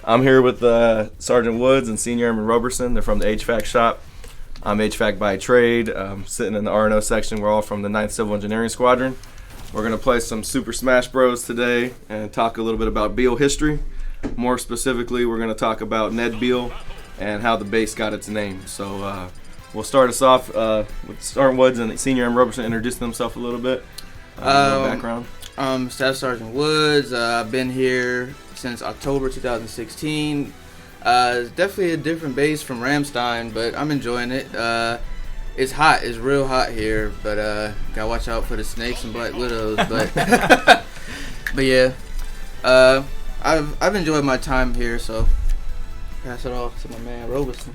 I'm here with Sergeant Woods and Senior Airman Roberson. They're from the HVAC shop. I'm HVAC by trade. Sitting in the R&O section. We're all from the 9th Civil Engineering Squadron. We're going to play some Super Smash Bros. Today and talk a little bit about Beale history. More specifically, we're going to talk about Ned Beale and how the base got its name. So we'll start us off with Sergeant Woods and Senior Airman Roberson introducing themselves a little bit. Background. Staff Sergeant Woods. I've been here since October 2016. It's definitely a different base from Ramstein, but I'm enjoying it. It's hot. It's real hot here, but gotta watch out for the snakes and black widows. But but yeah, I've enjoyed my time here. So pass it off to my man Roberson.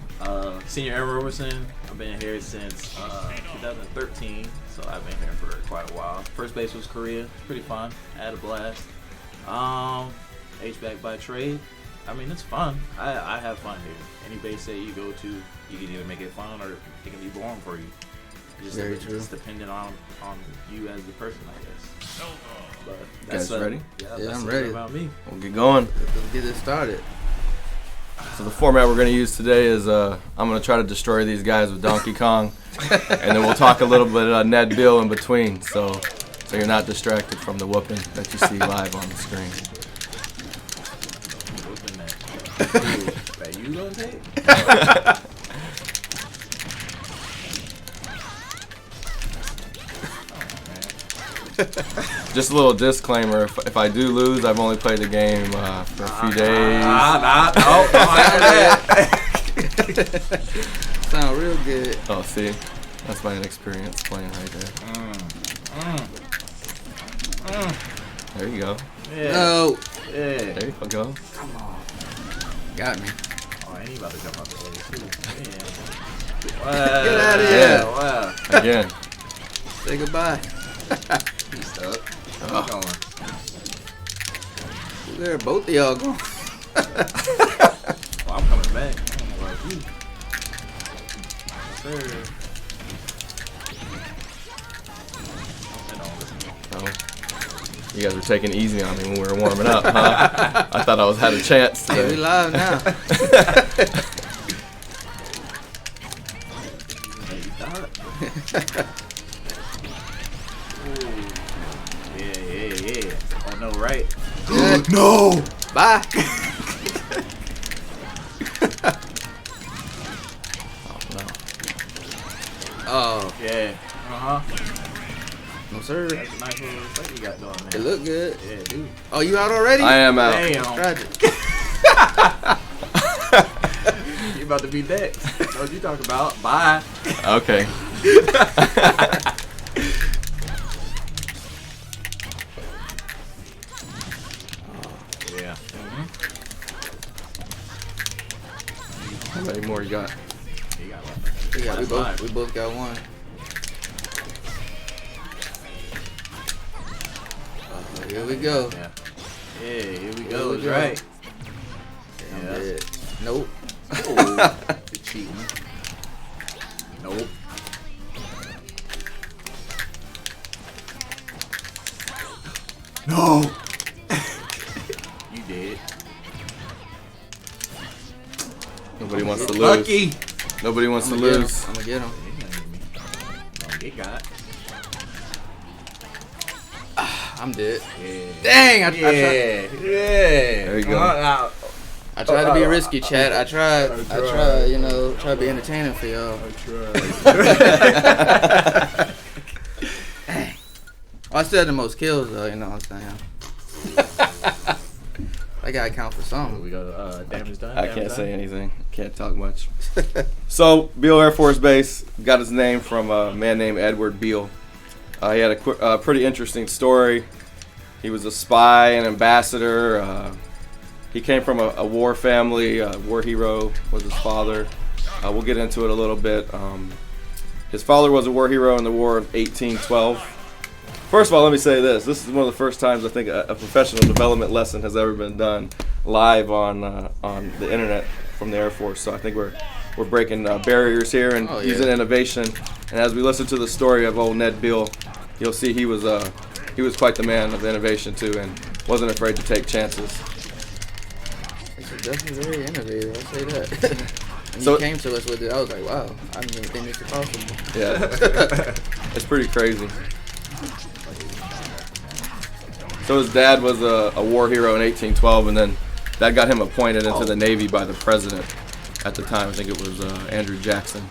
Senior Airman Roberson. I've been here since 2013, so I've been here for quite a while. First base was Korea. Pretty fun. I had a blast. HVAC by trade. I mean, it's fun. I have fun here. Any base that you go to, you can either make it fun or it can be boring for you. Very true. It's dependent on you as the person, I guess. But Guys ready? Yeah, I'm ready. About me. We'll get going. Let's get it started. So the format we're going to use today is I'm going to try to destroy these guys with Donkey Kong, and then we'll talk a little bit Ned Beale in between, so you're not distracted from the whooping that you see live on the screen. That you gonna take? Just a little disclaimer, if I do lose, I've only played the game for a few days. Sound real good. Oh, see? That's my inexperience playing right there. There you go. Yeah. No. Yeah. There you go. Come on. Got me. Oh, I ain't about to jump out the way too. Get out of here. Yeah. Wow. Again. Say goodbye. He's stuck. Oh. Going. Where are both of y'all going? Oh, I'm coming back. I don't know about you. Yes, sir. Oh. You guys were taking it easy on me when we were warming up, huh? I thought I had a chance Hey, we today. live now. Yeah. Oh, no, right? Good. No! Bye. Oh, no. Oh, Yeah. Uh-huh. no sir. That's a nice little thing you got going It there. look good. Yeah, dude. Oh, you out already? I am out. Damn. Tragic. You about to be next. That's what you talking about. Bye. Okay. Yeah. How many more you got? You got one. Yeah, we That's both got one. Here we go. Yeah. Yeah, here we Here go. we That's go. right. I'm Yeah. dead. Nope. Oh, you're cheating. Nope. No! You did. Nobody wants to lose. Lucky. Nobody wants to I'm gonna lose. get him. He ain't gonna get me. Don't get got. I'm dead. Yeah. Dang, I tried. There you go. I tried to be risky, chat. I tried, try to be entertaining for y'all. Dang. I still had the most kills, though, you know what I'm saying? I gotta count for something. We go damage done. I can't say anything. Can't talk much. So, Beale Air Force Base got its name from a man named Edward Beale. He had a pretty interesting story. He was a spy, an ambassador. He came from a war family. War hero was his father. We'll get into it a little bit. His father was a war hero in the War of 1812. First of all, let me say this. This is one of the first times I think a professional development lesson has ever been done live on the internet from the Air Force. So I think we're breaking barriers here and using innovation. And as we listen to the story of old Ned Beale, you'll see he was quite the man of innovation too, and wasn't afraid to take chances. definitely very innovative. I'll say that. When So- you came to us with it, I was like, wow, I didn't even think this was possible. Yeah. It's pretty crazy. So his dad was a war hero in 1812, and then that got him appointed into the Navy by the president at the time. I think it was Andrew Jackson.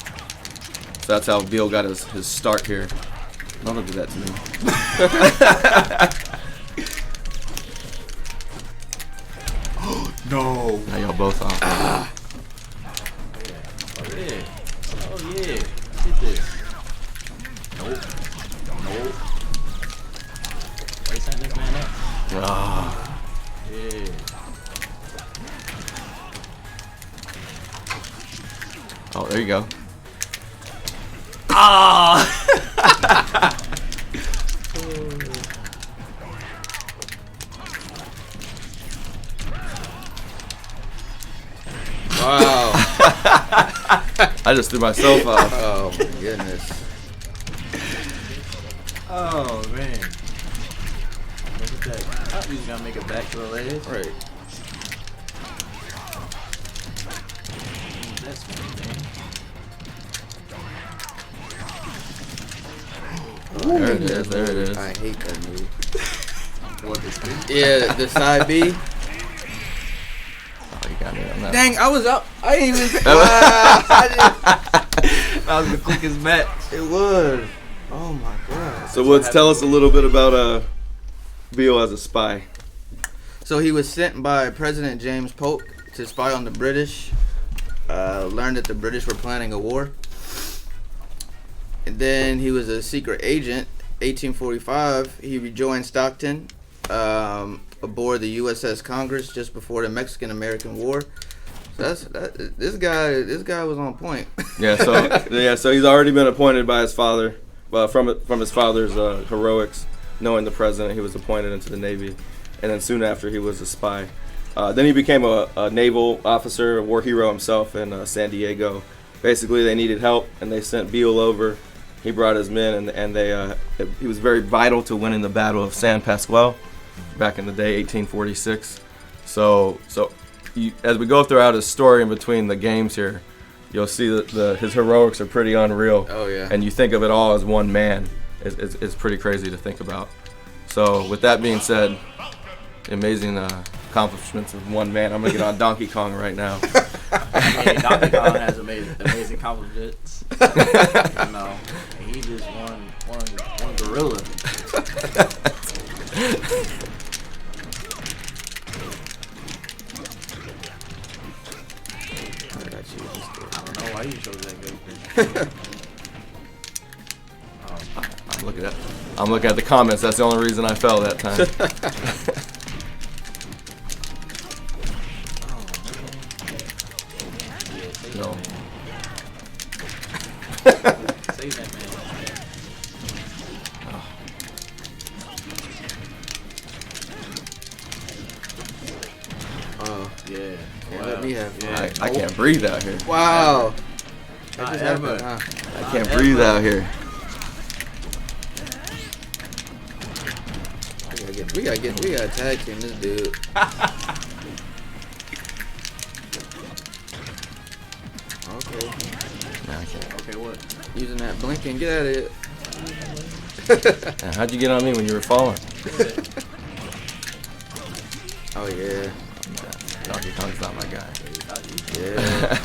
So that's how Beale got his start here. Don't do that to me. No. Now y'all both off. Oh yeah. Oh yeah. Get this. Nope. Nope. Wait, send this man up. Ah. Yeah. Oh, there you go. Wow. I just threw myself off. Oh my goodness. Oh man. Look at that. Oh, he's gonna make it back to the ledge. Right. That's funny, man. There it is. There it is. I hate that move. What this thing? Yeah, the side B. Oh, you got me on that. Dang, I was up. I didn't even. That was the quickest match. It was. Oh my god. So Woods, tell us a little bit about Beale as a spy. So he was sent by President James Polk to spy on the British. Learned that the British were planning a war. And then he was a secret agent. 1845, he rejoined Stockton aboard the USS Congress just before the Mexican-American War. So this guy was on point. So he's already been appointed by his father, from his father's heroics. Knowing the president, he was appointed into the Navy, and then soon after he was a spy. Then he became a naval officer, a war hero himself in San Diego. Basically, they needed help, and they sent Beale over. He brought his men, and he was very vital to winning the Battle of San Pasqual back in the day, 1846. So as we go throughout his story in between the games here, you'll see that his heroics are pretty unreal. Oh yeah. And you think of it all as one man. It's pretty crazy to think about. So with that being said, the amazing accomplishments of one man. I'm gonna get on Donkey Kong right now. I mean, Donkey Kong has amazing accomplishments. You know, and he just one gorilla. I don't know why you chose that good. I'm looking at the comments. That's the only reason I fell that time. No. Save that man. Oh Yeah. yeah. Let me have. Yeah. I can't breathe out here. Wow. That Not just ever. happened, huh? I can't breathe out here. We gotta tag team this dude. Okay. No, I can't. Okay, what? Using that blinking, get out of here. Man, how'd you get on me when you were falling? Oh yeah. Donkey Kong's not my guy. Yeah.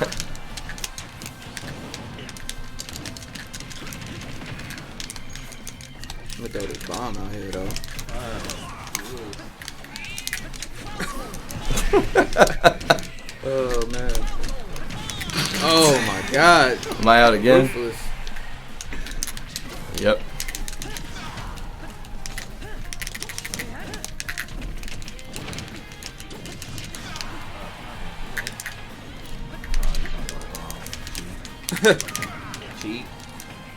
Look at this bomb out here though. Oh man. Oh my god. Am I out again? Ruthless. Yep. Cheat.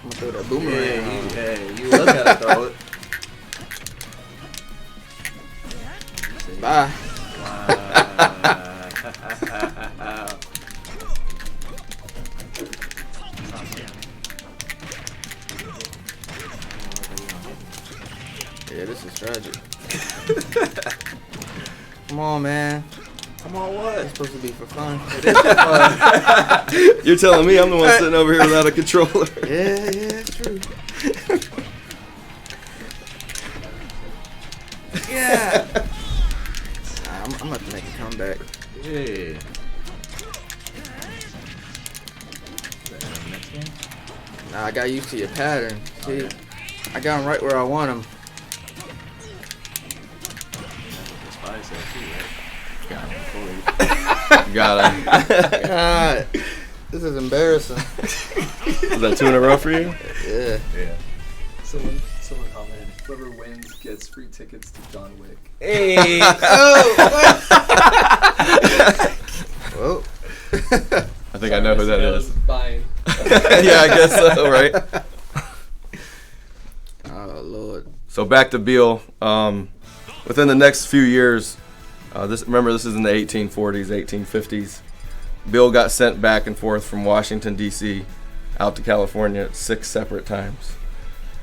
I'm gonna throw that boomerang. Yeah, you look at it though. Bye. Wow. Yeah, this is tragic. Come on, man. Come on, what? it's supposed to be for fun. You're telling me I'm the one sitting over here without a controller. Yeah, it's true. Yeah. I'm about to make a comeback. Yeah. Next game? Nah, I got used to your pattern. See, I got him right where I want him. That's why I said too, right? Got him. God, this is embarrassing. Is that 2 in a row for you? Yeah. Yeah. Someone commented, whoever wins gets free tickets to John Wick. Hey. Well. I think I know who that is. Buying. Yeah, I guess so, right? Oh Lord. So back to Beale. Within the next few years, this is in the 1840s, 1850s. Beale got sent back and forth from Washington, D.C. out to California 6 separate times.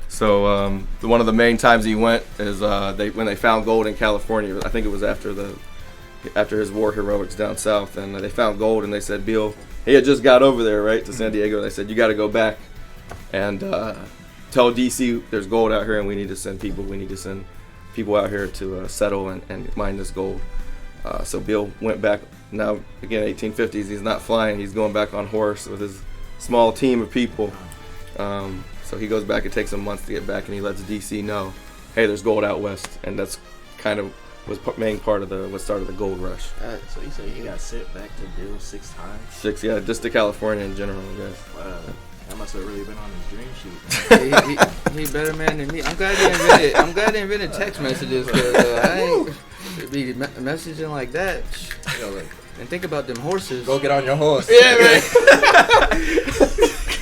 So one of the main times he went is when they found gold in California. I think it was after his war heroics down south, and they found gold, and they said, Beale, he had just got over there, right, to San Diego. They said, you got to go back and tell D.C. there's gold out here, and we need to send people. We need to send people out here to settle and mine this gold. So Beale went back. Now, again, 1850s, he's not flying. He's going back on horse with his small team of people. So he goes back. It takes him months to get back, and he lets D.C. know, hey, there's gold out west. And that's kind of was main part of what started the gold rush. So you say you got sent back to Beale 6 times? 6, yeah, just to California in general, I guess. Wow. That must have really been on his dream sheet. he better man than me. I'm glad they invented text messages, because I ain't be messaging like that. And think about them horses. Go get on your horse. Yeah, man.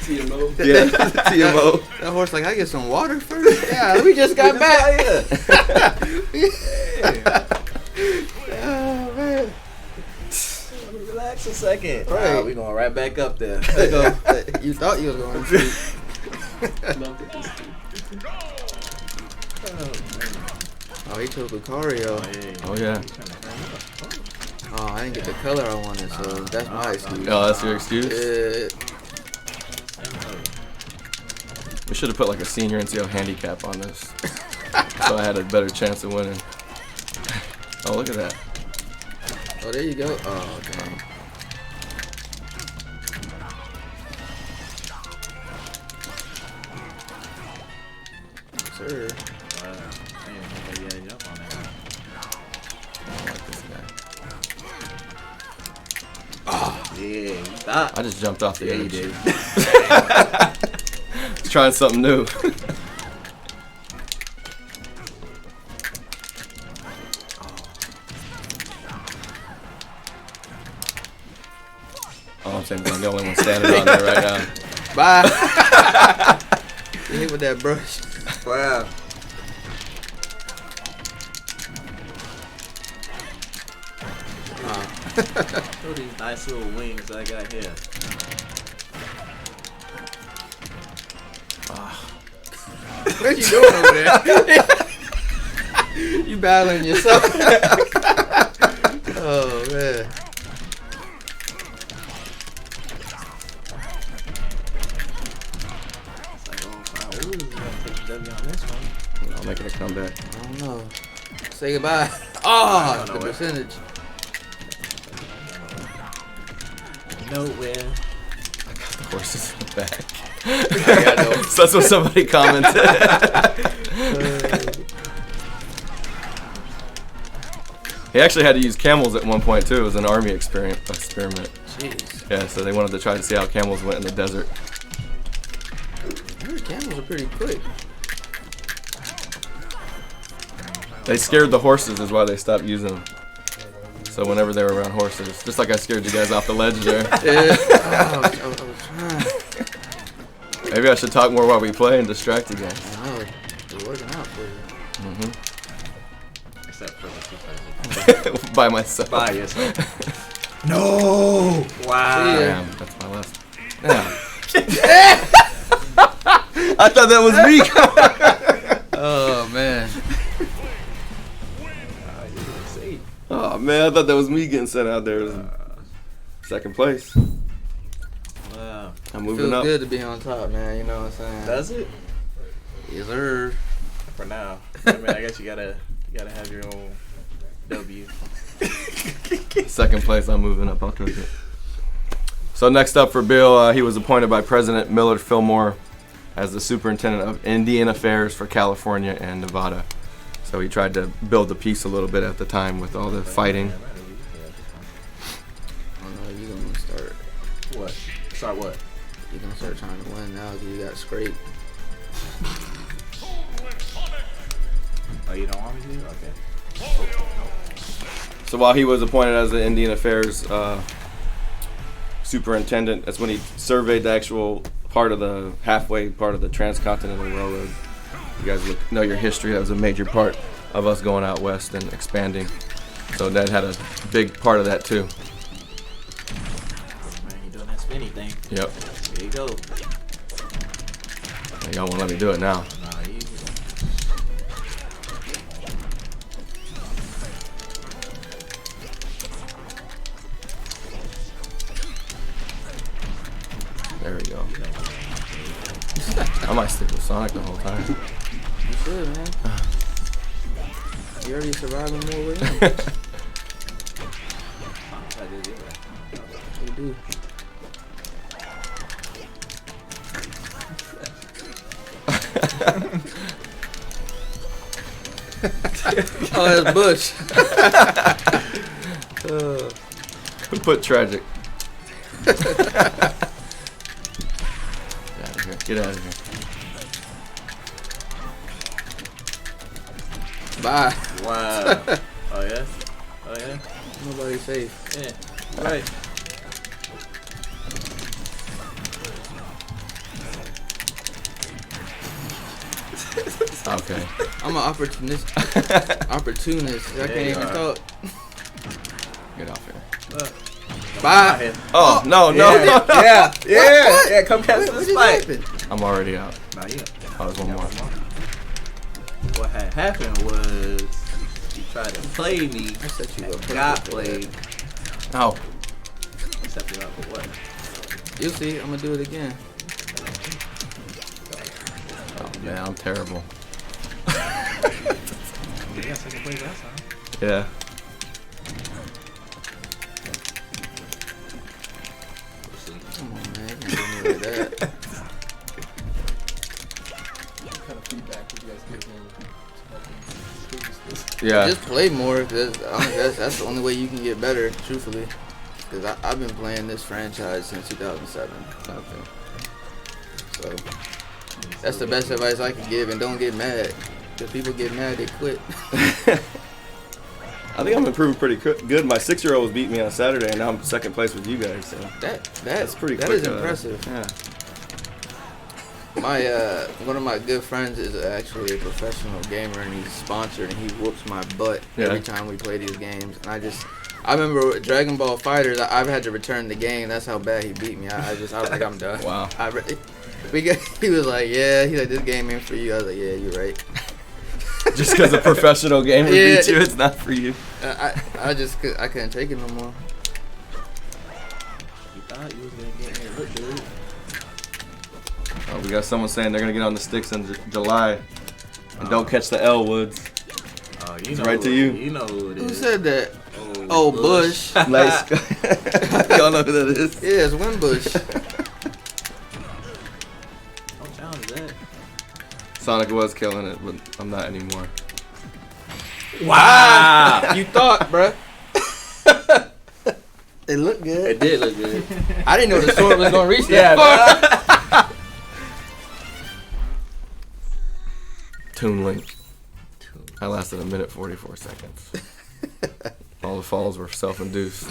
TMO. Yeah, TMO. That horse like, I get some water first? Yeah, we just got back. Oh, man. Relax a second. Right. We going right back up there. You thought you was going to sleep. Oh, he took Lucario. Oh, yeah. Oh, I didn't get the color I wanted, so that's my excuse. Oh, that's your excuse? Yeah. We should have put like a senior NCO handicap on this, so I had a better chance of winning. Oh, look at that. Oh, there you go. Oh, okay. Sir. Wow. Man, you had to jump on that. I like this guy. Oh, yeah, you thought. I just jumped off the Yeah, you edge. did. Trying something new. Oh, I'm saying I'm the only one standing on there right now. Bye. You hit with that brush. Wow. Look at these nice little wings I got here. What you doing over there? You battling yourself. Oh, man. It's like, oh, wow, ooh, gonna take the W on this one. I'll make it a comeback. I don't know. Say goodbye. Oh, the percentage. Nowhere. The horses in the back. Yeah, I know. So that's what somebody commented. He actually had to use camels at one point too. It was an army experiment. Jeez. Yeah, so they wanted to try to see how camels went in the desert. I heard camels are pretty quick. They scared the horses is why they stopped using them. So whenever they were around horses, just like I scared you guys off the ledge there. Yeah. I was trying. Maybe I should talk more while we play and distract you guys. I know. It's working out for you. Except for the 2,000. By myself. By yourself. No! Wow. See ya. Damn, that's my last. Yeah. I thought that was me. Oh, man. You didn't see. Oh man, I thought that was me getting sent out there. Second place. Wow. I'm Feels moving up. good to be on top, man. You know what I'm saying? Does it? Yes, sir. For now. I mean, I guess you gotta have your own W. Second place, I'm moving up. I'll take it. So next up for Bill, he was appointed by President Millard Fillmore as the superintendent of Indian Affairs for California and Nevada. So he tried to build the peace a little bit at the time with all the fighting. I don't know. You gonna start? What? Start what? You gonna start trying to win now because you got scraped. Oh, you don't want me to? Okay. So while he was appointed as the Indian Affairs superintendent, that's when he surveyed the actual part of the halfway part of the Transcontinental Railroad. You guys know your history. That was a major part of us going out west and expanding. So Ned had a big part of that too. Man, you doing that spinny thing. Yep. There you go. Y'all won't let me do it now. Nah, you. There we go. I might stick with Sonic the whole time. You should, man. You already surviving more with him. You do. Oh, that's Bush. Put tragic. Get out of here. Bye. Wow. Oh yeah. Oh yeah. Nobody's safe. Yeah. Right. Okay. I'm an opportunist. Opportunist. I Yeah, can't you even are. talk. Get off here. Bye. Oh, no. Yeah. Come catch What this just fight. happened? I'm already out. Nah, yeah. Oh, there's one more. What had happened was he tried to play me. I set you up. And got played. Oh. Set you up for what? You'll see. I'm gonna do it again. Oh, man, I'm terrible. Yeah, second place last time. Yeah. Come on, man. You can't do me like that. What kind of feedback would you guys give him to help him improve this? Yeah. Just play more. Cause that's the only way you can get better, truthfully. Because I've been playing this franchise since 2007. Okay. So that's the best advice I can give. And don't get mad. Because people get mad, they quit. I think I'm improving pretty good. My 6-year-old was beating me on Saturday, and now I'm second place with you guys. So That's pretty That quick. is impressive. Yeah. My one of my good friends is actually a professional gamer, and he's sponsored, and he whoops my butt every time we play these games. And I remember with Dragon Ball Fighters, I've had to return the game. That's how bad he beat me. I was like, I'm done. Wow. He was like, yeah. He's like, this game ain't for you. I was like, yeah, you're right. Just because a professional gamer Yeah. beats you, it's not for you. I couldn't take it no more. You thought you was gonna get me hooked, dude. Oh, we got someone saying they're going to get on the sticks in July. And don't catch the L, Woods. Oh, you It's know right to you. You know who it is. Who said that? Oh, Oh, Bush. Nice. Y'all know who that is. Yeah, it's Wimbush. Don't challenge that. Sonic was killing it, but I'm not anymore. Wow. You thought, bruh. It looked good. It did look good. I didn't know the sword was gonna reach that far. Toon Link. I lasted a minute 44 seconds. All the falls were self-induced.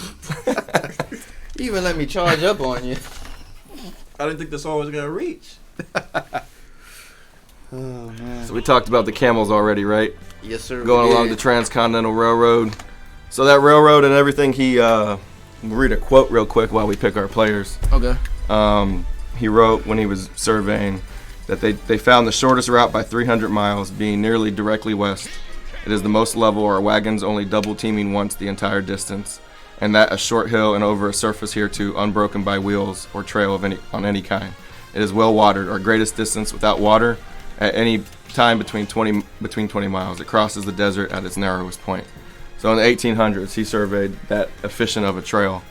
You even let me charge up on you. I didn't think the sword was gonna reach. Oh man. So we talked about the camels already, right? Yes, sir. Going along the Transcontinental Railroad. So that railroad and everything, we'll read a quote real quick while we pick our players. Okay. He wrote when he was surveying that they found the shortest route by 300 miles being nearly directly west It is the most level, our wagons only double teaming once the entire distance, and that a short hill and over a surface hereto unbroken by wheels or trail of any kind. It is well watered, our greatest distance without water at any time between 20 miles. It crosses the desert at its narrowest point. So in the 1800s, he surveyed that efficient of a trail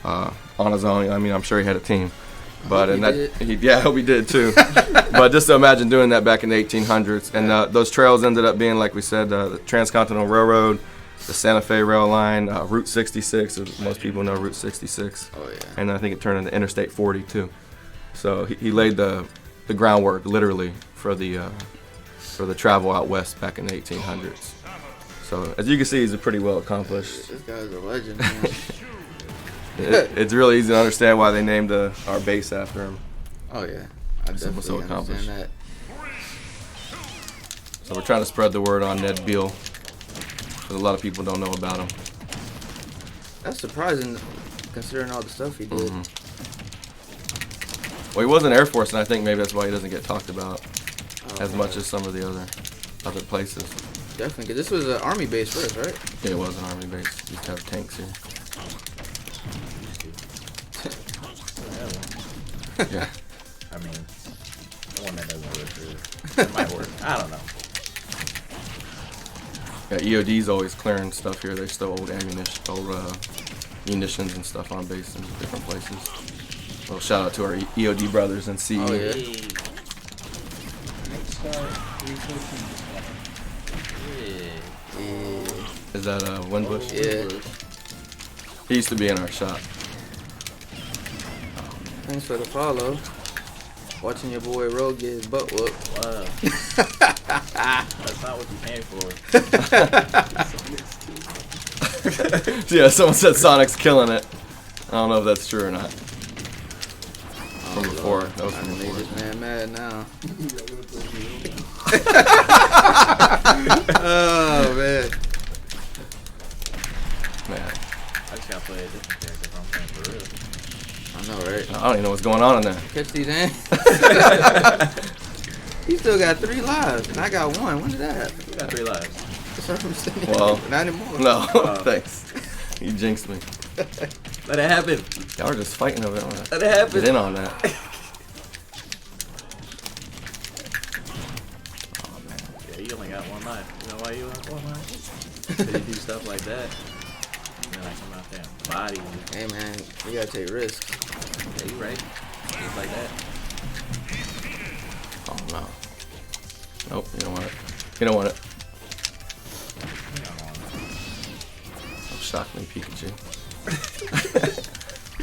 on his own. I mean, I'm sure he had a team. But I hope he did too. But just to imagine doing that back in the 1800s, and those trails ended up being, like we said, the Transcontinental Railroad, the Santa Fe Rail Line, Route 66. As most people know Route 66. Oh yeah. And I think it turned into Interstate 40 too. So he laid the groundwork literally for the travel out west back in the 1800s. So as you can see, he's a pretty well accomplished. This guy's a legend, man. It's really easy to understand why they named our base after him. Oh yeah, I definitely so accomplished. understand that. So we're trying to spread the word on Ned Beale, because a lot of people don't know about him. That's surprising, considering all the stuff he did. Mm-hmm. Well, he was in Air Force, and I think maybe that's why he doesn't get talked about as much as some of the other places. Definitely, because this was an Army base first, right? Yeah, it was an Army base. We used to have tanks here. Yeah. I mean, the one that doesn't work it might work. I don't know. Yeah, EOD's always clearing stuff here. They stow old ammunition, munitions and stuff on base in different places. Well, shout out to our EOD brothers and CE. Oh yeah. Yeah. Is that Winbush? Yeah. He used to be in our shop. Thanks for the follow. Watching your boy Ro get his butt whooped. Wow. That's not what you came for. Yeah, someone said Sonic's killing it. I don't know if that's true or not. From before. That was I from done made before. this man mad now. Oh man. Man, I just gotta play a different character if I'm playing for real. I know, right? I don't even know what's going on in there. Catch these hands. He still got 3 lives, and I got 1. When did that happen? You got 3 lives. That's what I'm saying. Well, Not anymore. No, thanks. You jinxed me. Let it happen. Y'all are just fighting over it. Let it happen. Get in on that. Yeah, you only got 1 life. You know why you have 1 life? Because you do stuff like that. And then I come out there and body you. Hey man, you gotta take risks. Yeah, you right. Just like that. Oh no. Nope, you don't want it. You don't want it. Oh, shock me, Pikachu.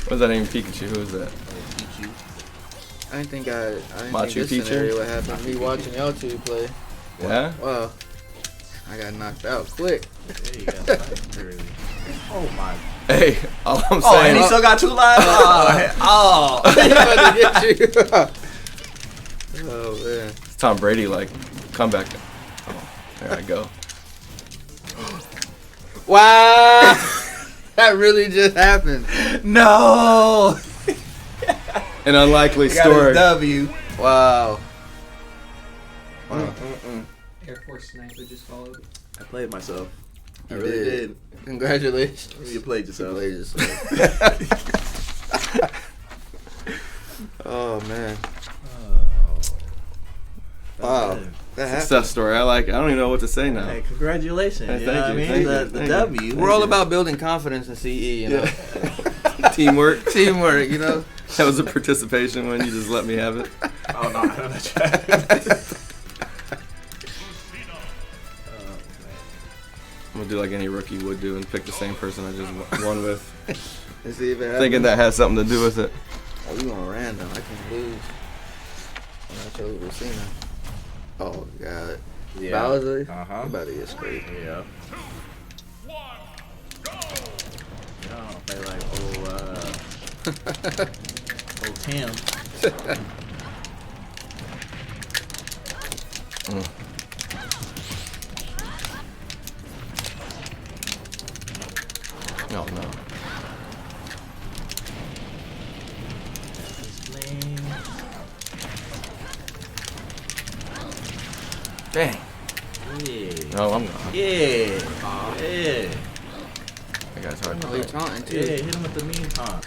What's that name, Pikachu? Who is that? I didn't think this Machu Picchu? scenario would happen. Me watching y'all two play. Yeah? Wow. I got knocked out quick. There you go. Really. Oh my. Hey, all I'm Oh, saying. and he still got 2 lives? Oh. He about to get you. Oh man. It's Tom Brady, like, comeback. Oh, there I go. Wow. That really just happened. No. An unlikely Got story. his W. Wow. Air Force Sniper just followed. I played myself. I You really did. did. Congratulations. You played yourself. Played yourself. Oh man. Wow. That happened. Success story. I like it. I don't even know what to say now. Hey, congratulations. Hey, You know thank what I you, mean? thank you, The thank you. W. We're all about building confidence in CE, you know. Teamwork. Teamwork, you know. That was a participation when you just let me have it. Oh, no. I don't know. I'm gonna do like any rookie would do and pick the same person I just won with, Let's see if it happens. thinking that has something to do with it. Oh, we going random. I can't lose. I chose Racina. Oh, God. Yeah. Bowser? Uh-huh. You about to get straight. Yeah. You know, play like old Tim. Oh no. Dang. Yeah. No, I'm not. Yeah. Aw. Yeah. That guy's hard to Oh, he play. taunting too. Yeah, hit him with the mean taunt.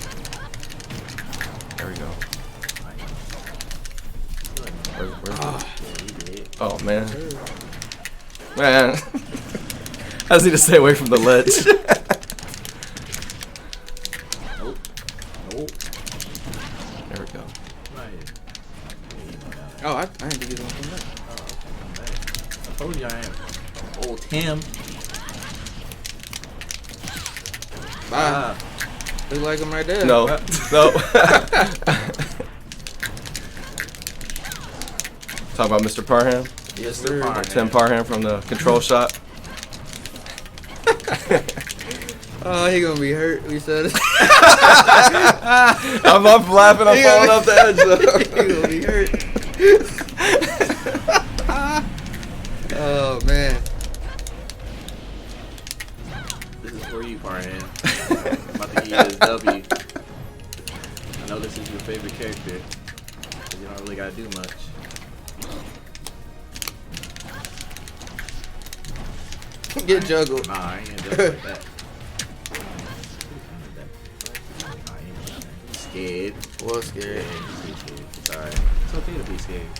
There we go. Where's Yeah, he did. Oh, man. Man. I just need to stay away from the ledge. Nope. Nope. There we go. Right here. Yeah, you know that. Oh, I didn't think he was gonna come back. Oh, okay, I'm back. I told you I am. Old Tim. Bye. Look like him right there. No. No. Talk about Mr. Parham. Yes, Mr. sir. Parham. Tim Parham from the control shot. Oh, he gonna be hurt. We said it. I'm up laughing. I'm falling off the edge. He gonna be hurt. Oh man. This is for you, Parham. I'm about to give you this W. I know this is your favorite character. But you don't really gotta do much. Get juggled. Nah, I ain't gonna do it like that. Nah, you ain't scared. Well, Yeah, scared. he's scared. It's alright. It's okay to be scared.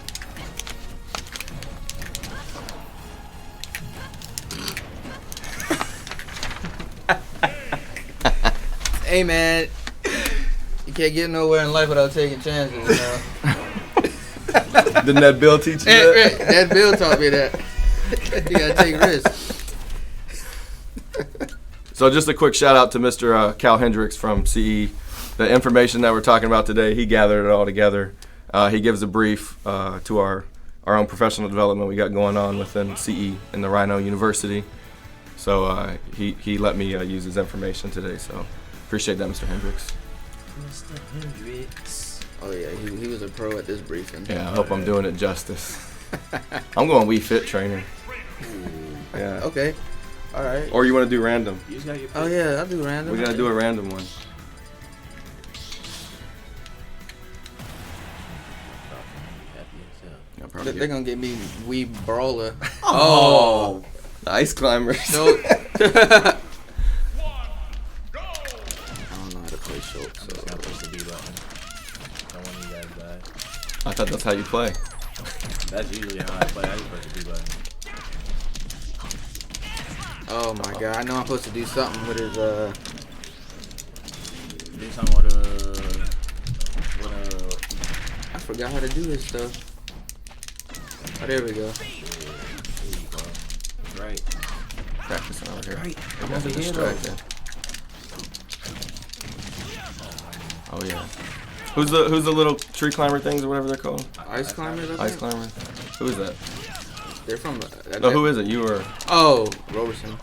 Hey man, you can't get nowhere in life without taking chances. You know? Didn't that Bill teach you Hey, that? Rick, that Bill taught me that. You gotta take risks. So just a quick shout out to Mr. Cal Hendricks from CE. The information that we're talking about today, he gathered it all together. He gives a brief to our own professional development we got going on within CE in the Rhino University. So he let me use his information today. So appreciate that, Mr. Hendricks. Mr. Hendricks. Oh yeah, he was a pro at this briefing. Yeah, I hope I'm doing it justice. I'm going Wii Fit trainer. Yeah. Okay. All right. Or you want to do random? You just got your Oh yeah, I'll do random. We're gonna do a random one. I'll probably They're gonna get me Wii Brawler. Oh. the ice climbers. Nope. I don't know how to play short, I'm just so. gonna push the B button. Don't want you guys to die. I thought that's how you play. That's usually how I play. I just push the B button. Oh my god, I know I'm supposed to do something with his Do something with I forgot how to do his stuff. Oh, there we go. there you go. Right. Practicing over here. Right. I got Over here, distracted. Oh yeah. Who's the little tree climber things or whatever they're called? Ice climbers, I Ice think? climber. Who is that? They're from. No, who is it? You or? Oh, Roberson.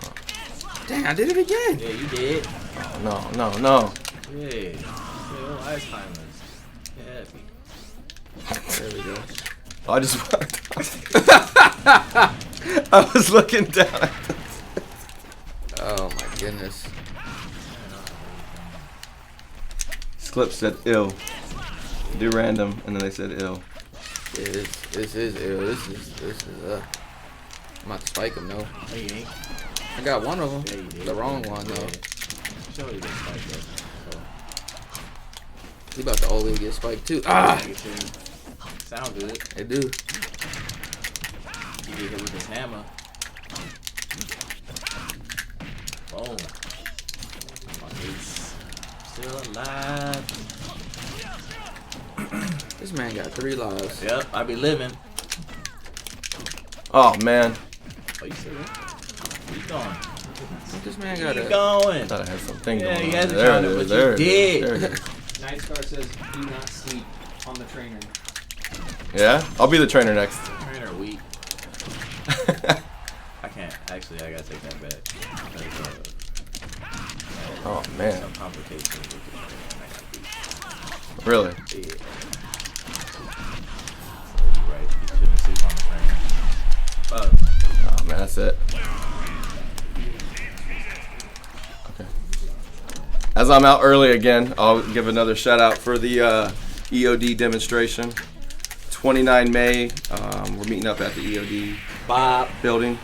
Dang, I did it again. Yeah, you did. Oh, no. Yeah. Yeah, little ice climbers. Yeah. There we go. I just. I was looking down. At Oh my goodness. this clip said ill. Do random, and then they said ill. Yeah, this is ill. This is I'm about to spike him though. No, you ain't. I got one of them. Yeah, you did. The wrong one though. Show you this fight though. He about to always get spiked too. So, Ah! get you. Sound good. They do. You get hit with this hammer. Boom. My face still alive. This man got 3 lives. Yep, I be living. Oh man. Oh, you still there? Where you going? This man Where got you a. going? I thought I had something Yeah, going you on. guys are There trying it to, is, but there you it is, did. there it is. Night Star says, do not sleep on the trainer. Yeah, I'll be the trainer next. Trainer weak. I can't. Actually, I gotta take that back. Because, Oh man, some complications with the trainer. really? Yeah. So you're right. You shouldn't sleep on the trainer. Oh man, that's it. Okay. As I'm out early again, I'll give another shout out for the EOD demonstration. 29 May, we're meeting up at the EOD Bob. building.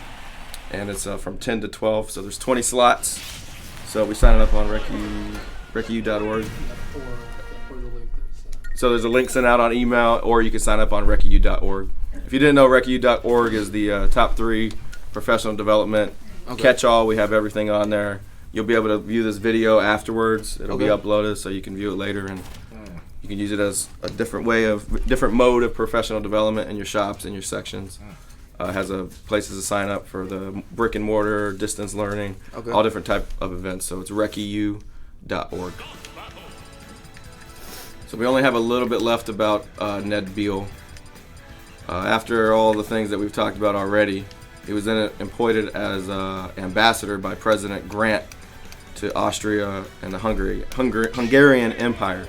and it's from 10 to 12. So there's 20 slots. So we sign up on RecceU.org. Or the link that's, So there's a link sent out on email, or you can sign up on RecceU.org. If you didn't know, RecceU.org is the top 3 professional development catch-all. We have everything on there. You'll be able to view this video afterwards. It'll be uploaded, so you can view it later, and you can use it as a different mode of professional development in your shops and your sections. It has places to sign up for the brick and mortar, distance learning, all different type of events. So it's RecceU.org. So we only have a little bit left about Ned Beale. After all the things that we've talked about already, he was then appointed as ambassador by President Grant to Austria and the Hungarian Empire.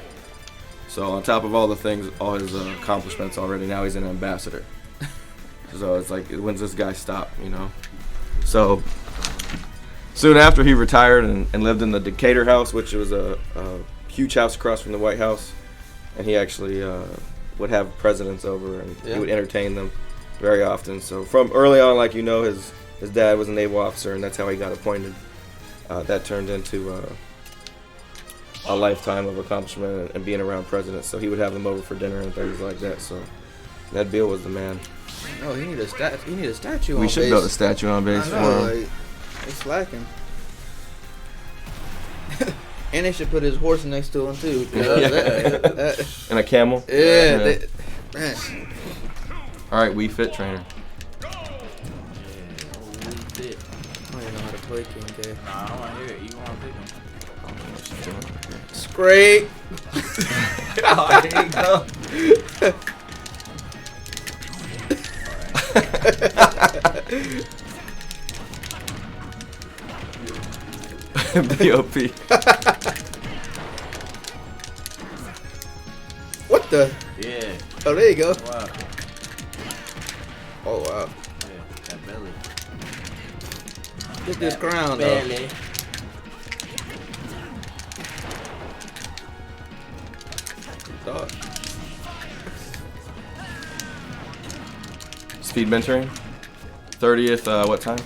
So on top of all the things, all his accomplishments already, now he's an ambassador. So it's like, when's this guy stop, you know? So soon after, he retired and lived in the Decatur House, which was a huge house across from the White House. And he actually would have presidents over, and he would entertain them very often. So from early on, like, you know, his dad was a naval officer, and that's how he got appointed. That turned into a lifetime of accomplishment and being around presidents. So he would have them over for dinner and things like that. So Ned Beale was the man. No, he need a statue on base. We should build a statue on base I for know, him. like, it's slacking. And they should put his horse next to him too. And a camel. Man. All right, We Fit trainer. I don't even know how to play King K. Nah, I don't want to hear it. You want to pick him. It's great. Oh, there you go. BOP. What the? Yeah. Oh, there you go. Wow. Oh, wow. Yeah, that belly. Get this crown, though. Belly. Dog. Speed mentoring. 30th, what time?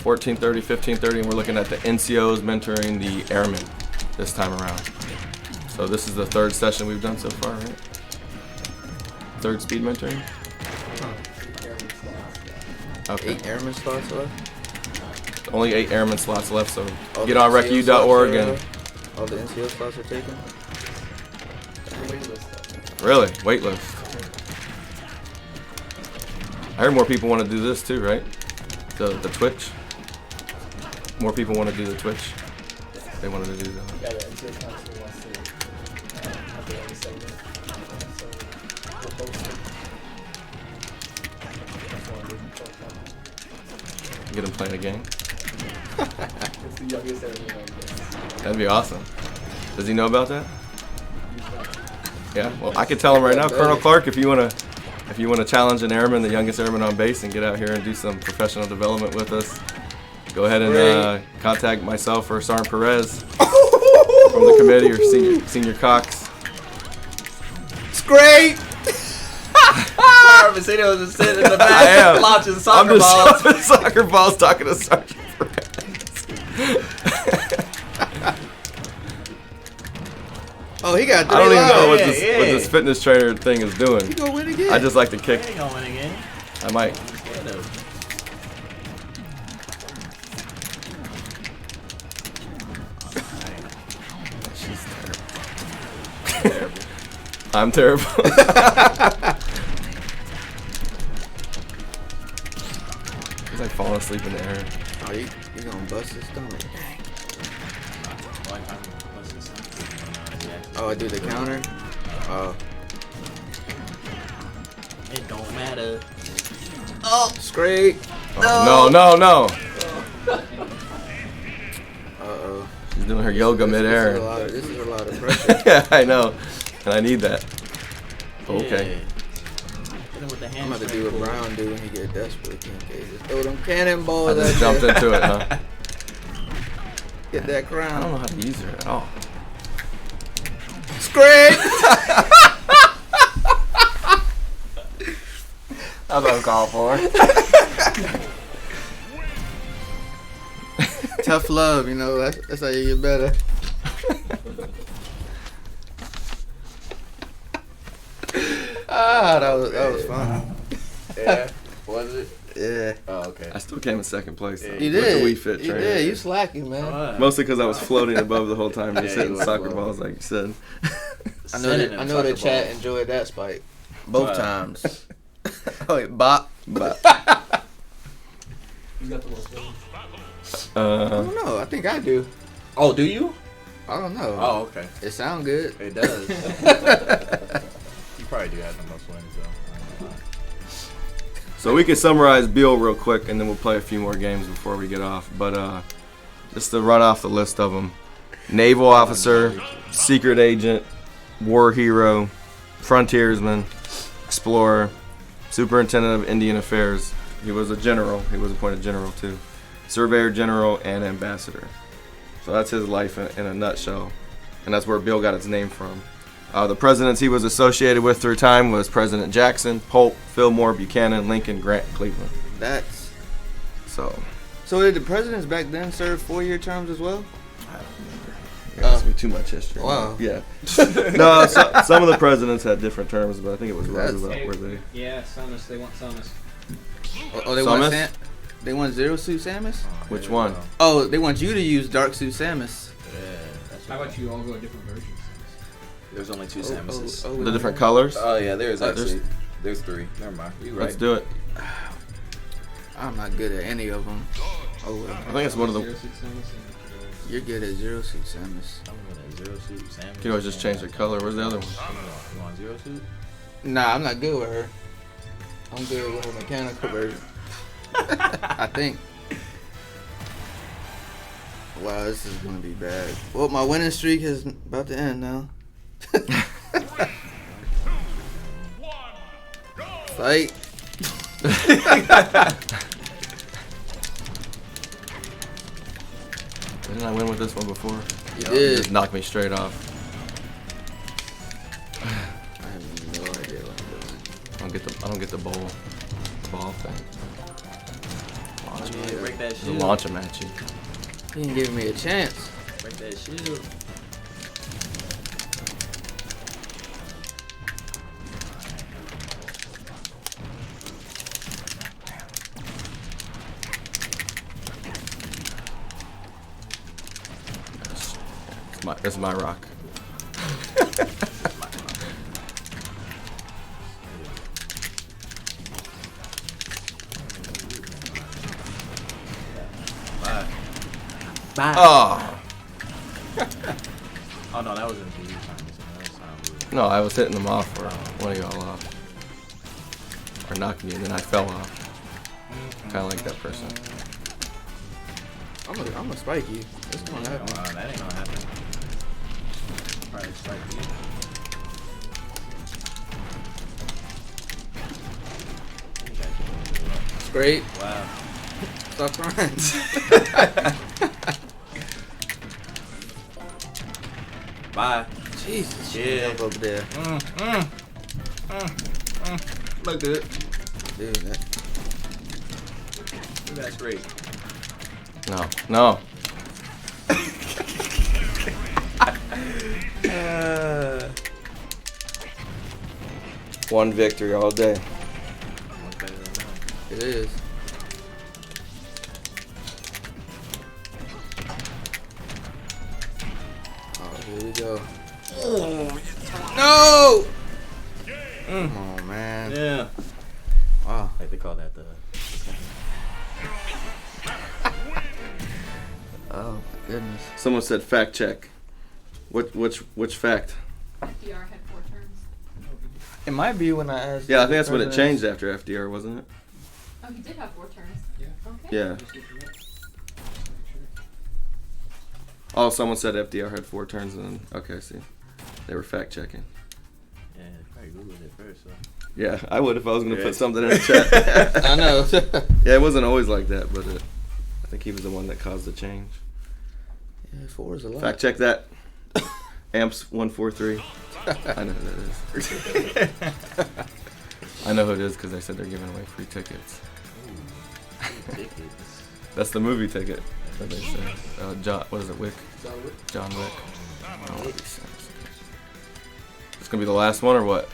14:30, 15:30, and we're looking at the NCOs mentoring the airmen this time around. So this is the 3rd session we've done so far, right? 3rd speed mentoring. Okay. 8 airman slots left. Only 8 airman slots left, so All get the on NCO RecceU.org slots and all the NCO slots are taken. really waitlist. I heard more people want to do this too, right? The Twitch. More people want to do the Twitch. They wanted to do that. Yeah, the NCO Council wants to have their own segment. So we'll post it. That's one reason for it. Get him playing a game. It's the youngest airman on this. That'd be awesome. Does he know about that? Yeah. Well, I could tell him right now, Colonel Clark, if you wanna challenge an airman, the youngest airman on base, and get out here and do some professional development with us, go ahead and contact myself or Sergeant Perez from the committee, or Senior Cox. It's great. Sorry, Vicino was just sitting in the back I am. launching I'm soccer just balls. shoving soccer balls talking to Sergeant Perez. Oh, he got 3 I don't even know what lives. this fitness trainer thing is doing. He gonna win again. I just like to kick. He ain't gonna win again. I might. Yeah, though. I'm terrible. He's like falling asleep in the air. Oh, you gonna bust his stomach. Oh, I do the counter? Oh. It don't matter. Oh, straight. Oh, no. Uh-oh. She's doing her yoga midair. This is a lot of pressure. Yeah, I know. And I need that. Okay. Yeah. Hit him with the I'm about to hamstring do what pull. Brown do when he get desperate. Okay, just throw them cannonballs I just at jumped you. into it, huh? Get that I don't crown. know how to use her at all. Straight. That's what I'm calling for. Tough love, you know. That's how you get better. That was fun. Yeah. Was it? Yeah. Oh, okay. I still came in second place. Though, You with did. the Wii Fit You train. did. You slacking, man. Mostly because I was floating above the whole time, just Yeah, hitting you was soccer floating. balls, like you said. I know the chat enjoyed that spike. Both Wow. times. Oh, wait, bop. But, You got the most wins. I don't know. I think I do. Oh, do you? I don't know. Oh, okay. It sound good. It does. You probably do have the most wins, though. so we can summarize Beale real quick, and then we'll play a few more games before we get off. But just to run off the list of them: naval officer, secret agent, war hero, frontiersman, explorer, superintendent of Indian affairs. He was a general. He was appointed general too. Surveyor general and ambassador. So that's his life in a nutshell, and that's where Beale got its name from. The presidents he was associated with through time was President Jackson, Polk, Fillmore, Buchanan, Lincoln, Grant, Cleveland. That's. So So did the presidents back then serve 4-year terms as well? you're asking me too much history. Wow. Yeah. No, some of the presidents had different terms, but I think it was Roosevelt where they. Yeah, Samus. They want Samus. Oh, they want Samus? They want Zero Suit Samus? Which one? Oh, they want you to use Dark Suit Samus. Yeah, that's How about you all go a different version? There's only two Samuses. The different colors. Oh, yeah, there's there's- actually. There's three. Never mind. You right. Let's do it. I'm not good at any of them. Oh, well. I think it's one of the. Zero Suit Samus and, You're good at Zero Suit Samus. I'm gonna Zero Suit Samus. You can always just change the color. Where's the other one? You want Zero Suit? Nah, I'm not good with her. I'm good with her mechanical version. I think. Wow, this is gonna be bad. Well, my winning streak is about to end now. Fight. Didn't I win with this one before? You It did. just knocked me straight off. I have no idea what I'm doing. I don't get the ball thing. Launch Yeah, him. break that Just shield. launch him at you. He didn't give me a chance. Break that shield. It's my rock. Bye. Oh Oh no, that was in the TV time. That was time. no, I was hitting them off or one of y'all off, or knocking you, and then I fell off. Kind of like that person. I'm gonna spike you. It's gonna happen. That ain't gonna happen. Alright, strike you. It's great. Wow. Stop crying. Bye. Jesus. Yeah. Jump over there. Look good. Dude, that. That's great. No. One victory all day. Much better than that. It is. Oh, here we go. No! Come on, man. Yeah. Wow. Like they call that the. Oh, my goodness. Someone said fact check. Which fact? FDR had 4 terms. It might be when I asked. Yeah, I think that's when it presidents. changed after FDR, wasn't it? Oh, he did have 4 terms. Yeah. Okay. Yeah. Oh, someone said FDR had 4 turns, and then okay, I see. They were fact checking. Yeah, probably Googled it first. So. Yeah, I would if I was gonna Yeah. put something in the chat. I know. Yeah, it wasn't always like that, but I think he was the one that caused the change. Yeah, 4 is a lot. Fact check that. Amps 143. I know who that is. I know who it is because they said they're giving away free tickets. Tickets. That's the movie ticket. That they say. John, what is it? Wick. John Wick. John Wick. Oh, that makes sense. It's gonna be the last one or what?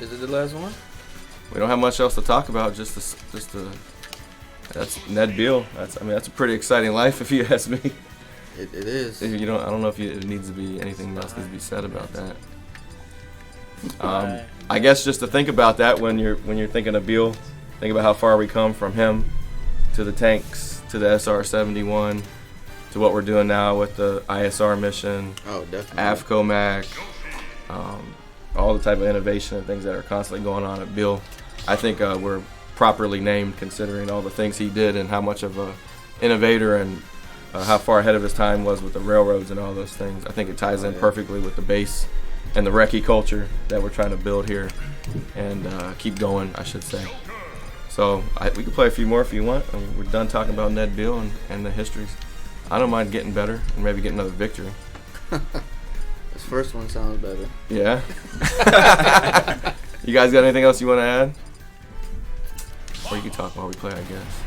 Is it the last one? We don't have much else to talk about. Just the. That's Ned Beale. That's a pretty exciting life if you ask me. It is. You don't. I don't know if it needs to be anything else needs to be said about that. I guess just to think about that when you're thinking of Beale, think about how far we come from him to the tanks, to the SR-71, to what we're doing now with the ISR mission, Oh, definitely. AFCOMAC, all the type of innovation and things that are constantly going on at Beale. I think we're properly named considering all the things he did and how much of a innovator and how far ahead of his time was with the railroads and all those things. I think it ties in perfectly with the base and the Recce culture that we're trying to build here and keep going, I should say. So we can play a few more if you want. I mean, we're done talking about Ned Beale and the histories. I don't mind getting better and maybe get another victory. This first one sounds better. Yeah? You guys got anything else you want to add? Or you can talk while we play, I guess.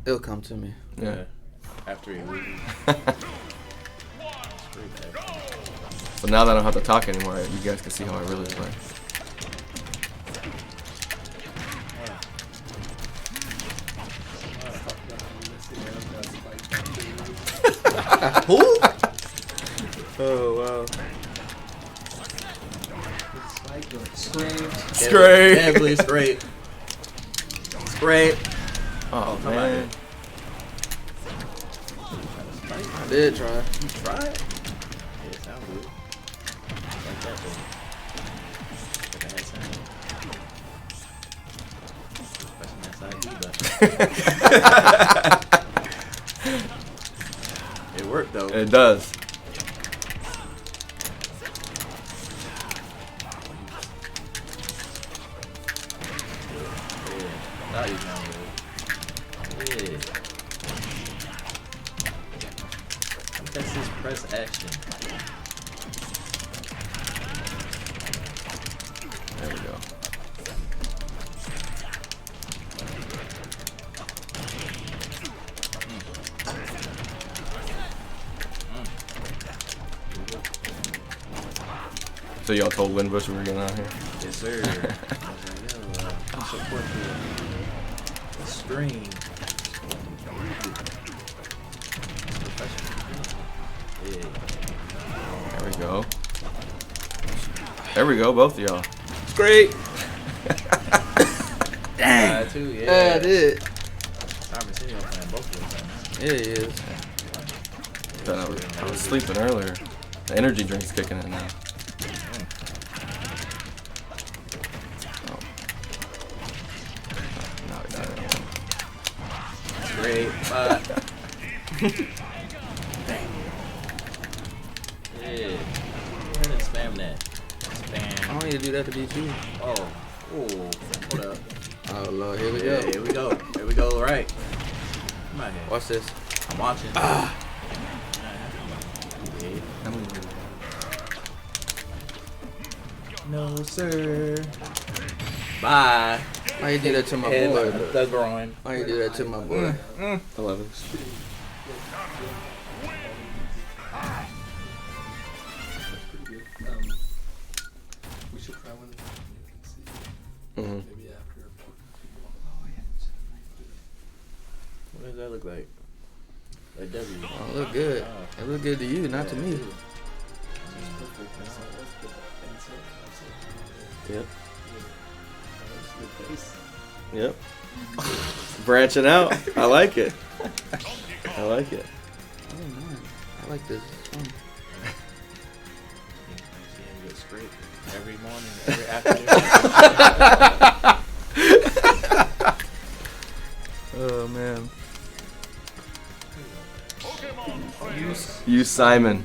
It'll come to me. Yeah. After he loses. So now that I don't have to talk anymore, you guys can see how I really play. Who? Oh, wow. Scrape. Heavily scrape. Scrape. Oh, come man. on. I did try. You try it? Yeah, it sounds good. Like that though. Like I had sound. It worked though. It does. Yeah. Now you sound good. Yeah. That's his press action. There we go. So y'all told Winbush we were getting out here? Yes, sir. I was like, yo, support the stream. Yeah. There we go. There we go, both of y'all. It's great. Dang. Too, yeah. Yeah, I did. Simon Sinio playing both of them. Yeah, he is. I was sleeping earlier. The energy drink's kicking in now. Oh. No, it's not. Great. Yeah. Go ahead and spam that. I Spam. don't need to do that to beat you. Oh. Oh. Hold up. Oh, Lord. Here we Yeah, go. here we go. Here we go. Right. Come out here. Watch this. I'm watching. Ah. Yeah. No, sir. Bye. Why you do that to my And boy? the groin. Why you do that to my boy? 11. We should try one and see. Mm-hmm. Maybe after. What does that look like? A W. Oh, look good. It look good to you, not to me. Yep. Yep. Branching out. I like it. I like it. Oh, man. I like this. It's fun. See him get straight every morning, every afternoon. Oh, man. Use Simon.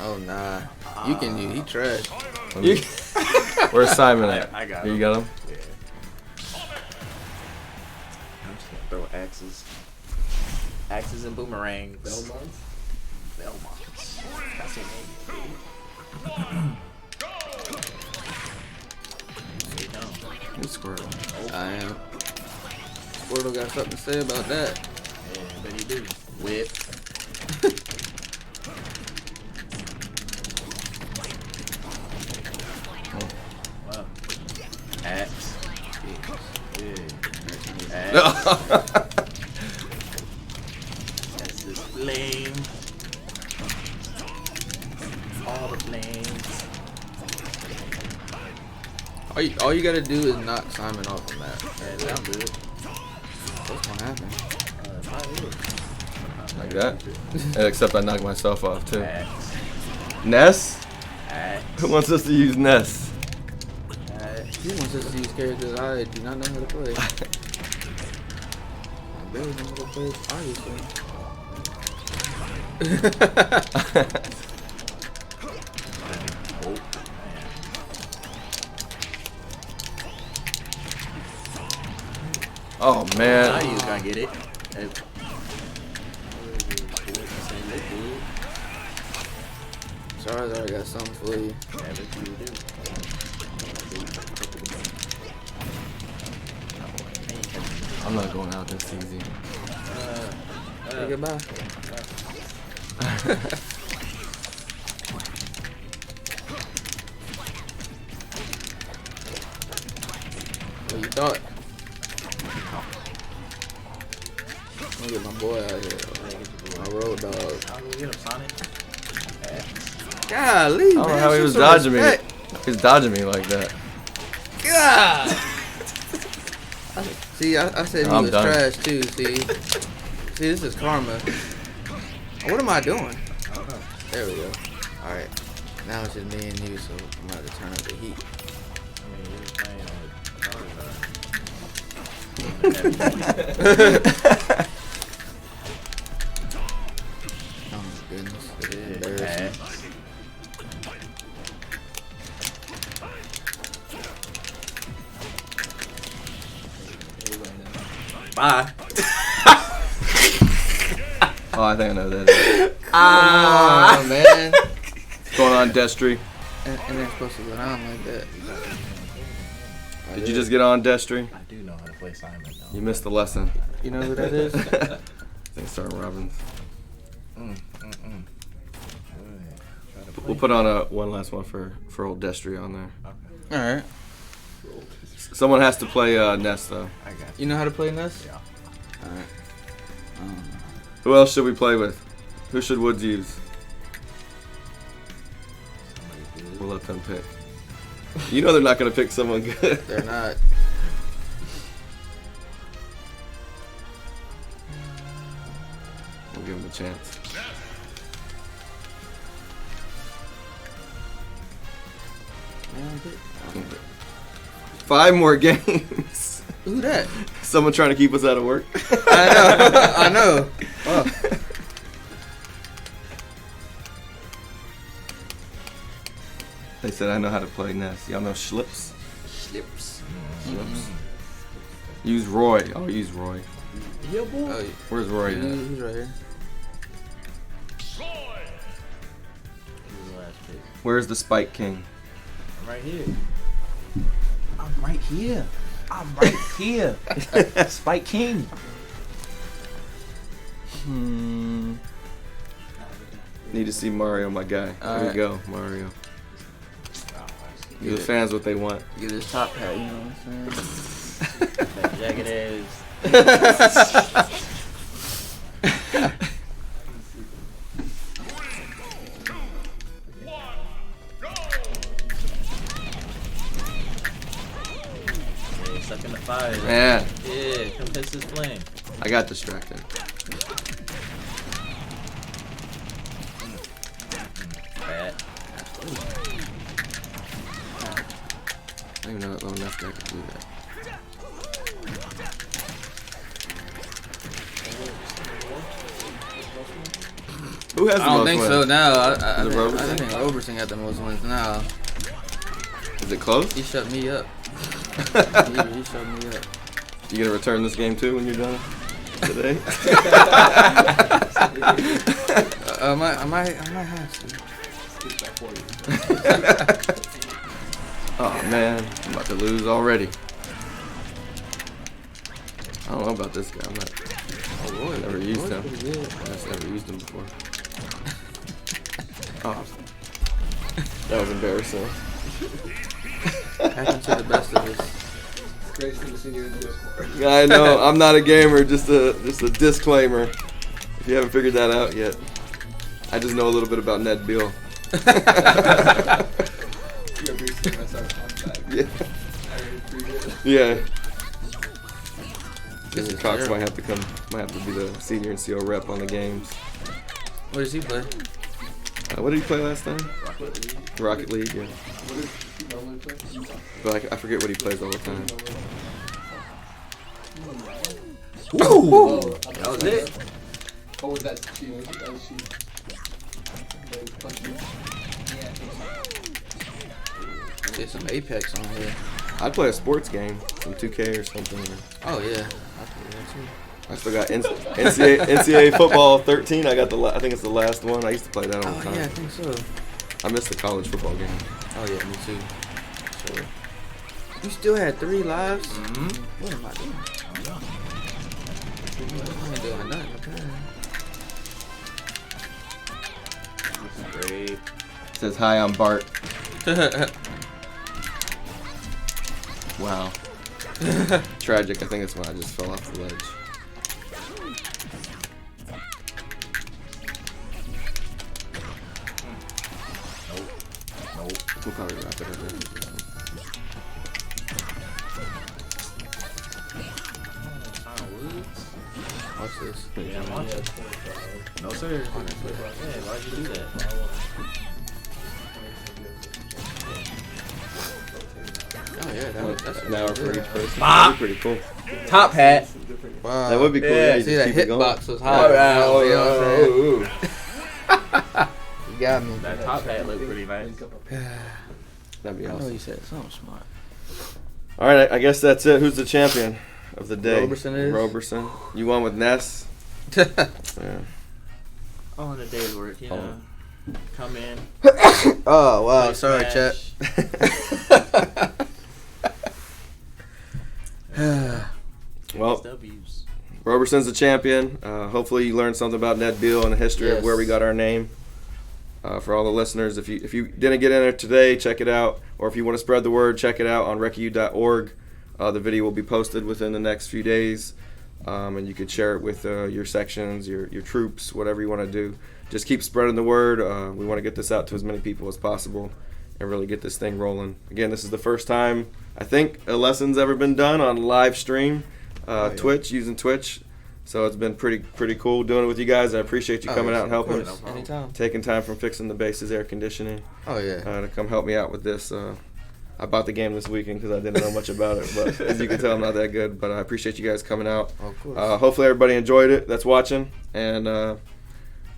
Oh, nah. You can use. He trash. Where's Simon at? I got You him. got him? Yeah. I'm just gonna throw axes. Axes and boomerangs. Belmont? Belmonts. That's your name, baby. Who's Squirtle? I am. Squirtle got something to say about that. Yeah, but he do. Whip. Wow. Axe. Yeah. Axe. That's his flame. All the flames. All you gotta do is knock Simon off the map. Yeah, sound good. What's gonna happen? Like that? Except I knocked myself off too. Axe. Ness? Axe. Who wants us to use Ness? He wants us to use characters I do not know how to play. I barely know how to play, obviously. Oh Now man. you gonna get it. Sorry, I already got something for you. Yeah, what you do? I'm not going out this easy. Say goodbye. What you thought? I'm gonna get my boy out here. My road dog. I'll go get him, Sonic. Golly, I don't know how he was dodging me. respect. He was dodging me like that. God. See, I said he I'm was done. trash too. See, this is karma. What am I doing? I don't know. There we go. All right, now it's just me and you, so I'm about to turn up the heat. I mean, you were playing Oh my goodness, this is on embarrassing. Bye. Oh, I think I know that. Ah, man. What's going on, Destry? And they're supposed to go down like that. Did you just get on, Destry? I do know how to play Simon, though. You missed the lesson. You know who that is? I think Sergeant Robbins. We'll put on one last one for old Destry on there. Okay. All right. Someone has to play Ness though. I got you. You know how to play Ness? Yeah. All right. Who else should we play with? Who should Woods use? We'll let them pick. You know they're not gonna pick someone good. They're not. We'll give them a chance. Yeah, 5 more games. who that? Someone trying to keep us out of work. I know. I know. Oh. They said I know how to play Ness. Y'all know Schlips? Slips. Use Roy. I'll use Roy. Yeah, boy. Oh, Where's Roy at? he's right here. Who's the last pick? Where's the Spike King? I'm right here. I'm right here. I'm right here. Spike King. Need to see Mario, my guy. There we Alright. go, Mario. Give the fans what they want. Get his top hat, you know what I'm saying? That jacket is. Yeah, stuck in the fire. Man, Yeah, come test this flame. I got distracted. Bad. I didn't even know that little Ness guy could do that. Who has the I don't most think wins? so now. I Is it think Roberson? Roberson got the most wins now. Is it close? He shut me up. he shut me up. You gonna return this game too when you're done today? I might have to. Oh man, I'm about to lose already. I don't know about this guy. Oh, Roy. I've never used Roy's him. pretty good. I've never used him before. Oh. That was embarrassing. Happened to the best of us. Grayson the senior in the Discord. I know. I'm not a gamer. Just a disclaimer. If you haven't figured that out yet, I just know a little bit about Ned Beale. You have recently messed our contract. Yeah. I already previewed it. Yeah. This Mr. is Cox terrible. might have to be the senior NCO rep on the games. What does he play? What did he play last time? Rocket League. Rocket League, yeah. What did he normally play? But I forget what he plays all the time. Oh, That was it. what was that cheating? That was cheating. They punched you. Get some Apex on here. I'd play a sports game, some 2K or something. Oh yeah, I play that too. I still got NCAA football 13. I got I think it's the last one. I used to play that all the Oh time. yeah, I think so. I missed the college football game. Oh yeah, me too. So, you still had 3 lives? Mm-hmm. What am I doing? I ain't doing nothing. This is great. It says, "Hi, I'm Bart." Okay. Wow. Tragic. I think that's when I just fell off the ledge. Nope. We'll probably wrap it up. Watch this. Yeah, I'm watching. No, sir. Yeah, why'd you do that? Oh yeah, that's An hour for each person. Ah! That'd be pretty cool. Top hat. Wow. That would be cool. Yeah, you See just that keep it going. hitbox was high. You know what I'm saying? You got me. That top hat looked pretty nice. That'd be I know awesome. you said something smart. All right, I guess that's it. Who's the champion of the day? Roberson is. Roberson. You won with Ness. Yeah. All in a day's work, you know. Come in. Oh wow, play sorry, Smash. Chet. Well, W's. Roberson's the champion. Hopefully you learned something about Ned Beale and the history of Yes. where we got our name. For all the listeners, if you didn't get in there today, check it out. Or if you want to spread the word, check it out on reccu.org. The video will be posted within the next few days. And you could share it with your sections, your troops, whatever you want to do. Just keep spreading the word. We want to get this out to as many people as possible and really get this thing rolling. Again, this is the first time I think a lesson's ever been done on live stream, Twitch, using Twitch. So it's been pretty cool doing it with you guys. I appreciate you coming out and helping us. Anytime. Taking time from fixing the base's air conditioning Oh yeah. to come help me out with this. I bought the game this weekend because I didn't know much about it, but as you can tell, I'm not that good. But I appreciate you guys coming out. Oh, of course. Hopefully everybody enjoyed it that's watching, and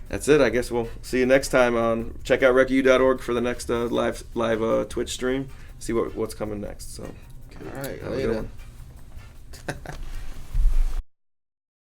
that's it. I guess we'll see you next time. Check out reccu.org for the next live Twitch stream. See what's coming next. So All right. have a good Later. one.